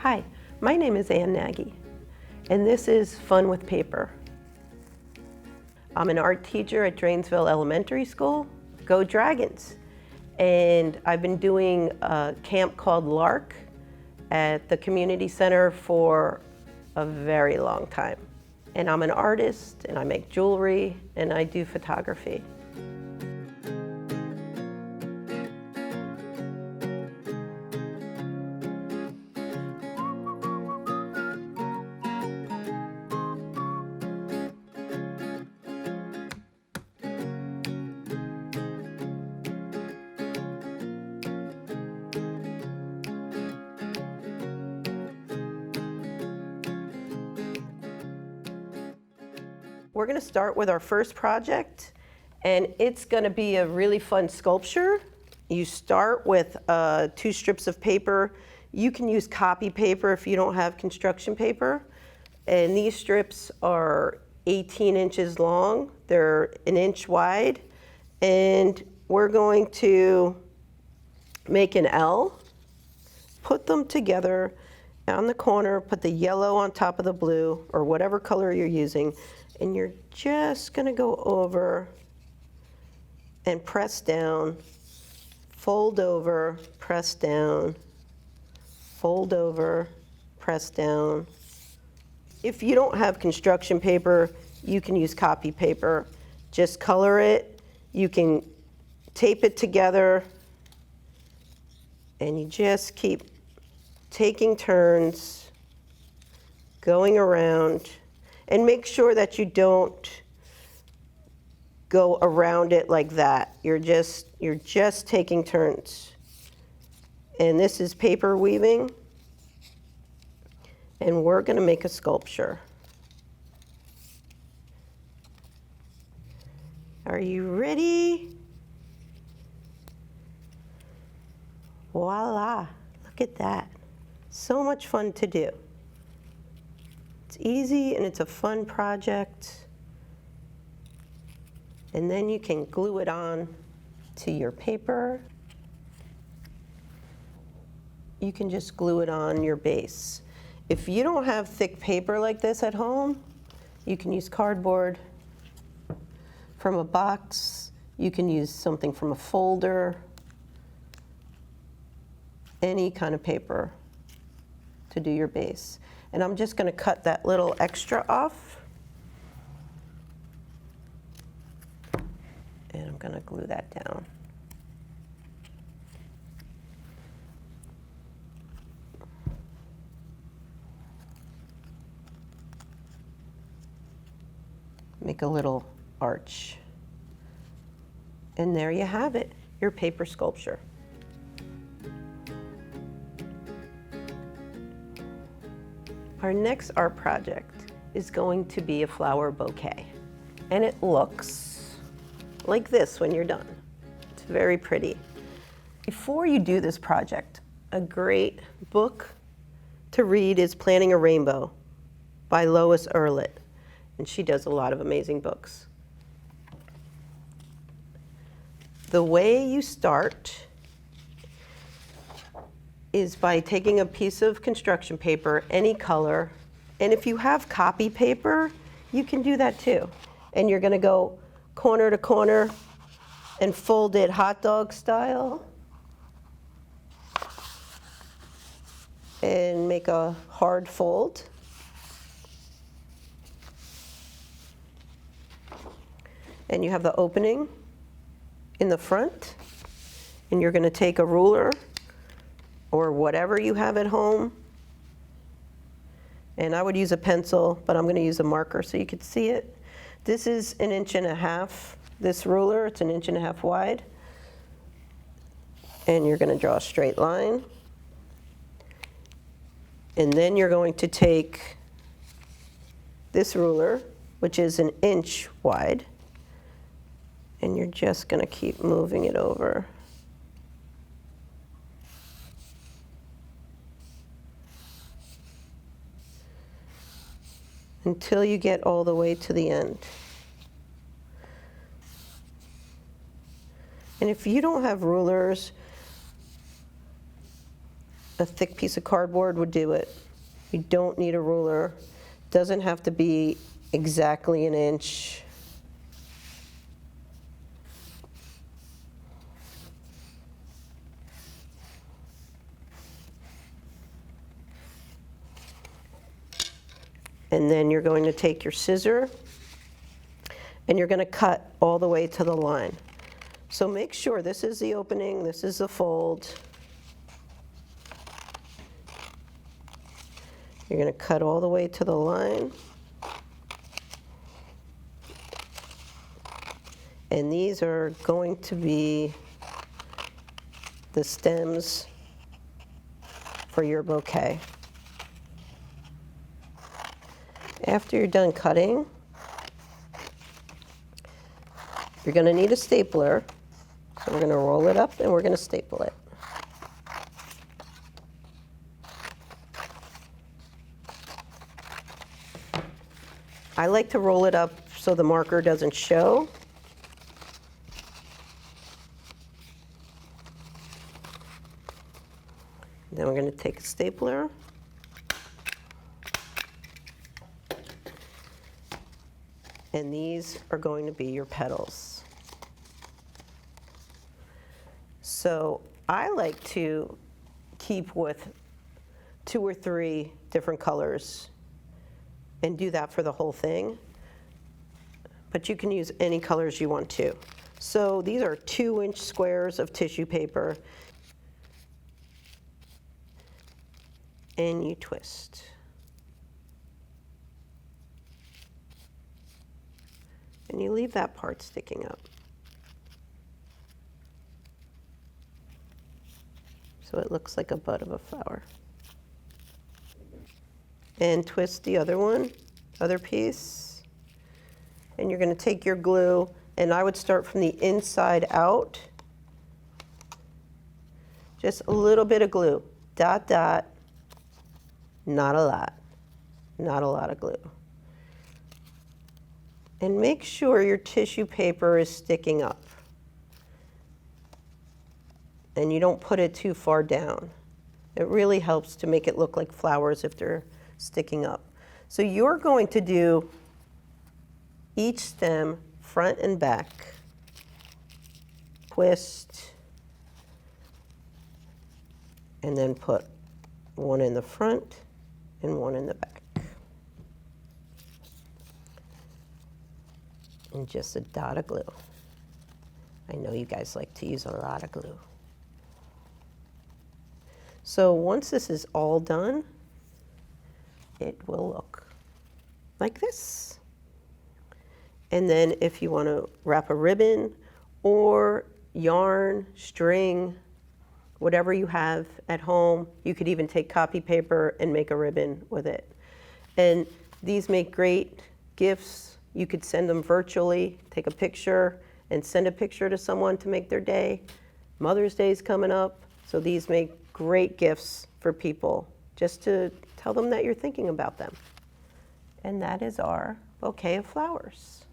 Hi, my name is Anne Nagy, and this is Fun with Paper. I'm an art teacher at Drainsville Elementary School. Go Dragons! And I've been doing a camp called Lark at the community center for a very long time. And I'm an artist, and I make jewelry, and I do photography. We're going to start with our first project, and it's going to be a really fun sculpture. You start with 2 strips of paper. You can use copy paper if you don't have construction paper. And these strips are 18 inches long. They're 1 inch wide. And we're going to make an L, put them together on the corner, put the yellow on top of the blue, or whatever color you're using, and you're just going to go over and press down, fold over, press down, fold over, press down. If you don't have construction paper, you can use copy paper. Just color it. You can tape it together, and you just keep taking turns, going around. And make sure that you don't go around it like that. You're just taking turns. And this is paper weaving. And we're going to make a sculpture. Are you ready? Voila! Look at that. So much fun to do. It's easy and it's a fun project. And then you can glue it on to your paper. You can just glue it on your base. If you don't have thick paper like this at home, you can use cardboard from a box. You can use something from a folder. Any kind of paper to do your base. And I'm just going to cut that little extra off. And I'm going to glue that down. Make a little arch. And there you have it, your paper sculpture. Our next art project is going to be a flower bouquet. And it looks like this when you're done. It's very pretty. Before you do this project, a great book to read is Planting a Rainbow by Lois Earlett. And she does a lot of amazing books. The way you start is by taking a piece of construction paper, any color, and if you have copy paper, you can do that too. And you're going to go corner to corner and fold it hot dog style and make a hard fold. And you have the opening in the front, and you're going to take a ruler or whatever you have at home. And I would use a pencil, but I'm going to use a marker so you could see it. This is 1.5 inches. This ruler, it's 1.5 inches wide. And you're going to draw a straight line. And then you're going to take this ruler, which is 1 inch wide, and you're just going to keep moving it over. Until you get all the way to the end. And if you don't have rulers, A thick piece of cardboard would do it. You don't need a ruler. Doesn't have to be exactly an inch. And then you're going to take your scissor and you're going to cut all the way to the line. So make sure this is the opening, this is the fold. You're going to cut all the way to the line. And these are going to be the stems for your bouquet. After you're done cutting, you're going to need a stapler. So we're going to roll it up and we're going to staple it. I like to roll it up so the marker doesn't show. Then we're going to take a stapler. And these are going to be your petals. So I like to keep with 2 or 3 different colors and do that for the whole thing. But you can use any colors you want to. So these are 2-inch squares of tissue paper. And you twist. And you leave that part sticking up. So it looks like a bud of a flower. And twist the other one, other piece. And you're going to take your glue, and I would start from the inside out. Just a little bit of glue. Dot, dot. Not a lot. Not a lot of glue. And make sure your tissue paper is sticking up. And you don't put it too far down. It really helps to make it look like flowers if they're sticking up. So you're going to do each stem front and back. Twist. And then put one in the front and one in the back. And just a dot of glue. I know you guys like to use a lot of glue. So once this is all done, it will look like this. And then if you want to wrap a ribbon or yarn, string, whatever you have at home, you could even take copy paper and make a ribbon with it. And these make great gifts. You could send them virtually, take a picture and send a picture to someone to make their day. Mother's Day is coming up, so these make great gifts for people, just to tell them that you're thinking about them. And that is our bouquet of flowers.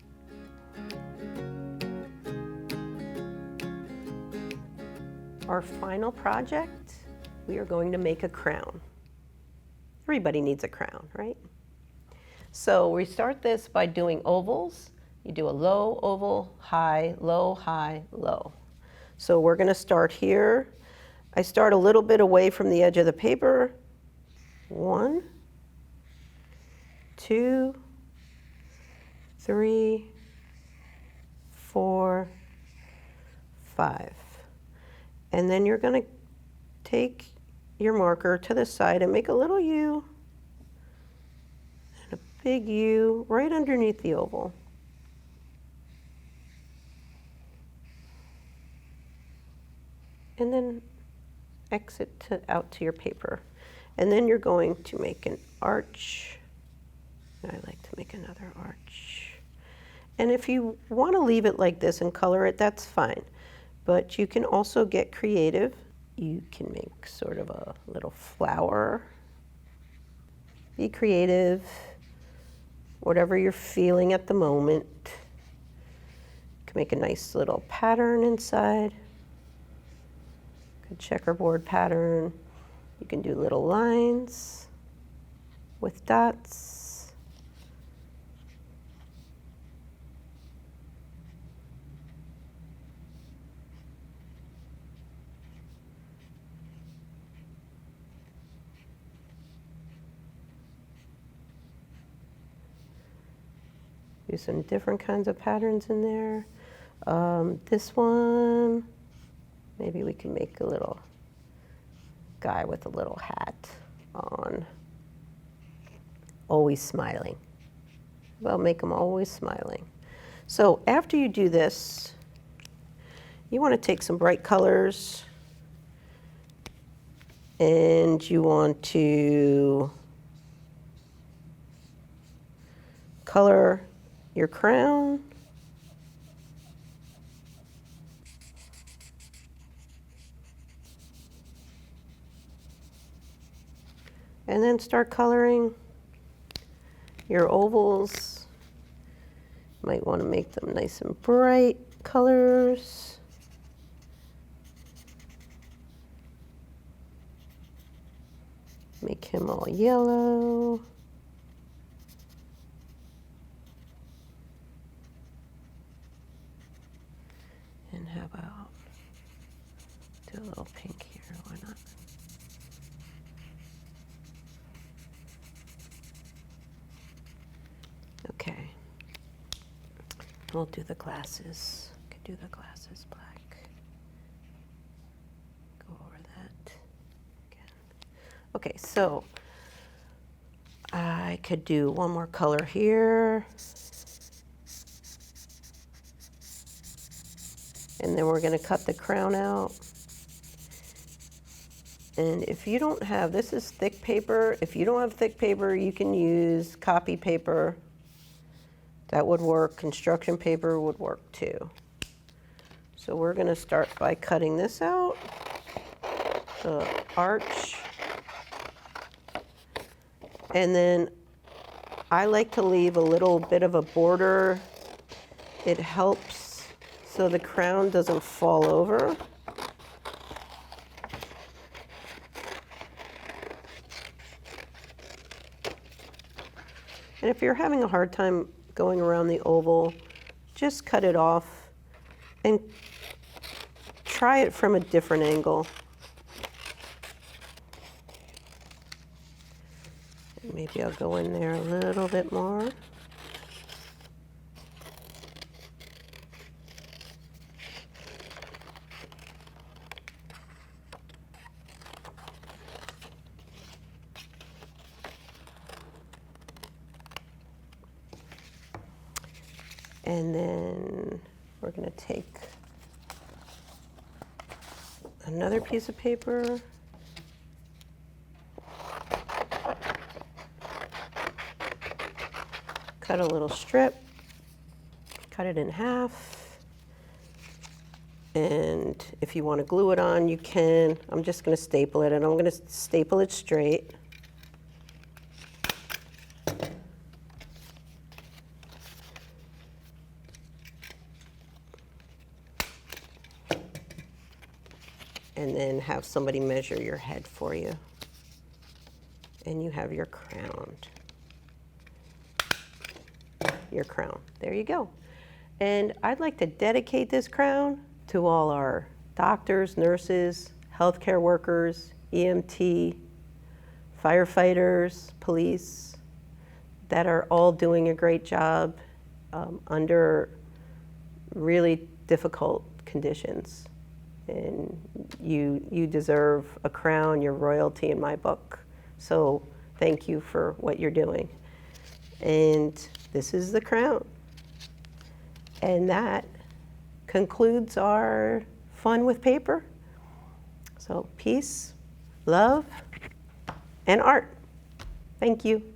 Our final project, we are going to make a crown. Everybody needs a crown, right? So we start this by doing ovals. You do a low oval, high, low, high, low. So we're going to start here. I start a little bit away from the edge of the paper. 1, 2, 3, 4, 5. And then you're going to take your marker to the side and make a little U and a big U right underneath the oval. And then exit out to your paper. And then you're going to make an arch. I like to make another arch. And if you want to leave it like this and color it, that's fine. But you can also get creative. You can make sort of a little flower. Be creative, whatever you're feeling at the moment. You can make a nice little pattern inside. Good checkerboard pattern. You can do little lines with dots. Do some different kinds of patterns in there. This one, maybe we can make a little guy with a little hat on. Always smiling. Well, make them always smiling. So after you do this, you want to take some bright colors and you want to color your crown. And then start coloring your ovals. Might want to make them nice and bright colors. Make him all yellow. And how about do a little pink here, why not? Okay, we'll do the glasses. Could do the glasses black. Go over that again. Okay, so I could do one more color here. And then we're going to cut the crown out. And if you don't have, this is thick paper. If you don't have thick paper, you can use copy paper. That would work. Construction paper would work too. So we're going to start by cutting this out, the arch. And then I like to leave a little bit of a border. It helps so the crown doesn't fall over. And if you're having a hard time going around the oval, just cut it off and try it from a different angle. And maybe I'll go in there a little bit more. And then we're going to take another piece of paper. Cut a little strip. Cut it in half. And if you want to glue it on, you can. I'm just going to staple it, and I'm going to staple it straight. And then have somebody measure your head for you. And you have your crown. Your crown. There you go. And I'd like to dedicate this crown to all our doctors, nurses, healthcare workers, EMT, firefighters, police, that are all doing a great job under really difficult conditions. And you deserve a crown, you're royalty in my book. So thank you for what you're doing. And this is the crown. And that concludes our fun with paper. So peace, love, and art. Thank you.